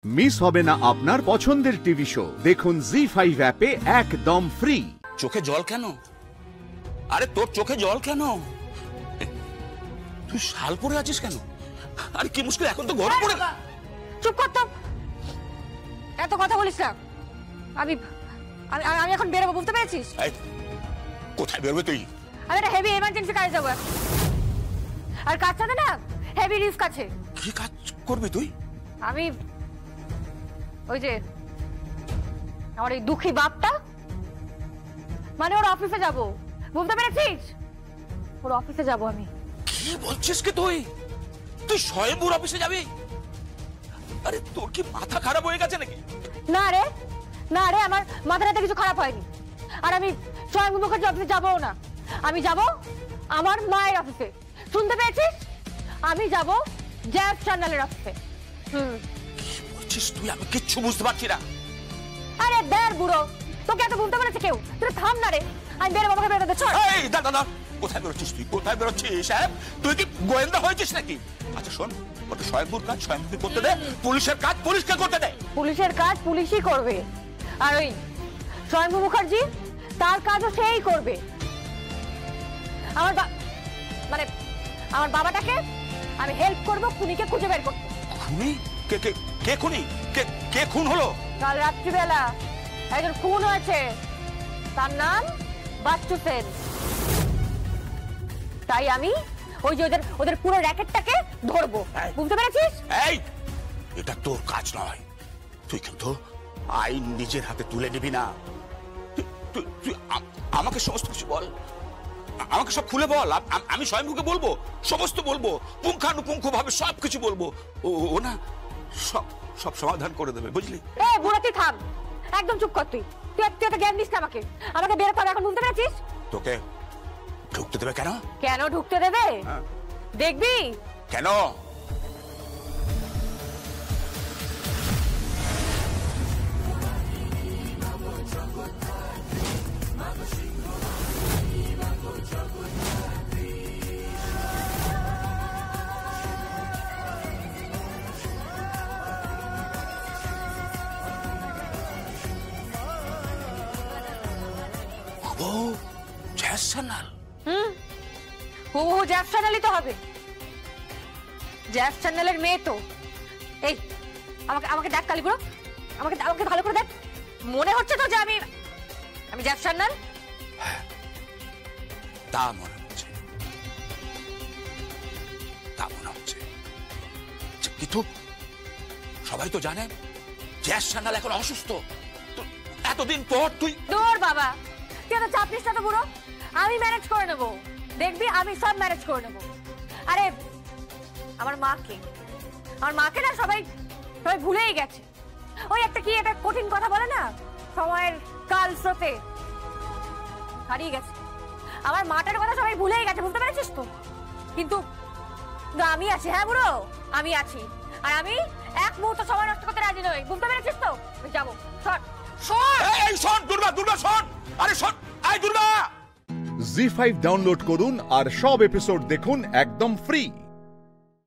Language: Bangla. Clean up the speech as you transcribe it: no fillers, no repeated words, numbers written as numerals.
মিস হবে না আপনার পছন্দের টিভি শো। দেখুন জি5 অ্যাপে একদম ফ্রি। চোখে জল কেন? আরে তোর চোখে জল কেন? তুই শাল পরে আছিস কেন? আরে কি মুশকিল, এখন তো ঘরে পড়ে। চুপ কর তো, এত কথা বলিস না। আমি আমি এখন বেরোবো, বুঝতে পেরেছিস? কোথায় বেরোবে তুই? আমি একটা হেভি এমার্জেন্সি কাজে যাবো, আর কাজটাতে না হেভি রিস্ক আছে। কি কাজ করবি তুই? আমি ওই যে আমার এই দুঃখী বাপটা, মানে ওর অফিসে যাব, বুঝতে পেরেছিস? ওর অফিসে যাব আমি। কি বলছিস কি তুই? তুই স্বয়ম্ভূর অফিসে যাবি? আরে তোর কি মাথা খারাপ হয়ে গেছে নাকি? না রে, না রে, আমার মাথাটাতে কিছু খারাপ হয়নি। আর আমি স্বয়ম্ভূ মুখার্জি অফিসে যাবো না, আমি যাব আমার মায়ের অফিসে, শুনতে পেয়েছিস? আমি যাব জ্যাজ চ্যানেলের অফিসে। তুই, আমি কিচ্ছু বুঝতে পারছি না। আরে বের বুড়ো, তোকে এত বলতে বলেছে কেউ? তুই থাম না রে, আমি বের বাবাকে বেরোতে ছাড়। এই দাদা, কোথায় বেরোচ্ছিস তুই? কোথায় বেরোচ্ছিস? সাহেব তুই কি গোয়েন্দা হয়েছিস নাকি? আচ্ছা শোন, ওটা স্বয়ম্ভূর কাজ স্বয়ম্ভূকে করতে দে, পুলিশের কাজ পুলিশকে করতে দে। পুলিশের কাজ পুলিশই করবে, আর ওই স্বয়ম্ভূ মুখার্জি তার কাজও সেই করবে। মানে আমার বাবাটাকে আমি হেল্প করব খুনিকে খুঁজে বের করতে। খুনি? কে খুনি? কে খুন হলো? কাল রাত্রিবেলা একজন খুন হয়েছে, তার নাম বাচ্চু সেন। তাই আমি ওই যে ওদের পুরো র্যাকেটটাকে ধরবো, বুঝতে পেরেছিস? এই, এটা তোর কাজ নয়। তুই কিন্তু আইন নিজের হাতে তুলে নিবি না। তুই আমাকে সমস্ত কিছু বল, আমাকে সব খুলে বল। আমি স্বয়ম্ভূকে বলবো, সমস্ত বলবো, পুঙ্খানুপুঙ্খ ভাবে সবকিছু বলবো। ও না সব সমাধান করে দেবে, বুঝলি? এই বুড়া তুই থাম, একদম চুপ কর। তুই এত জ্ঞান দিস না আমাকে, আমাকে বের কর এখন, বুঝতে পেরেছিস? তোকে ঢুকতে দেবে কেন? কেন ঢুকতে দেবে দেখবি? কেন? ও জ্যাজ চ্যানেল। ও জ্যাজ চ্যানেলই তো হবে, জ্যাজ চ্যানেলের মেয়ে তো। এই আমাকে দেখ কালীপুরো, আমাকে ভালো করে দেখ। মনে হচ্ছে তো যে আমি জ্যাজ চ্যানেল? তা মনে হচ্ছে, তা মনে হচ্ছে। কিন্তু সবাই তো জানে জ্যাজ চ্যানেল এখন অসুস্থ। এতদিন পর তুই। দূর বাবা, তুই এত চাপ নিস না তো বুড়ো, আমি ম্যানেজ করে নেবো, দেখবি আমি সব ম্যানেজ করে নেবো। আরে আমার মাকে না সবাই ভুলেই গেছে। ওই একটা কঠিন কথা বলে না, সময়ের কাল স্রোতে হারিয়ে গেছে। আমার মাটার কথা সবাই ভুলেই গেছে, বুঝতে পেরেছিস তো? কিন্তু আমি আছি, হ্যাঁ বুড়ো, আমি আছি। আর আমি এক মুহূর্ত সময় নষ্ট করতে রাজি নই, বুঝতে পেরেছিস তো? যাবো। শোন দুর্গা, শোন। আরে শোন, দুর্গা। জি5 ডাউনলোড করুন আর সব এপিসোড দেখুন একদম ফ্রি।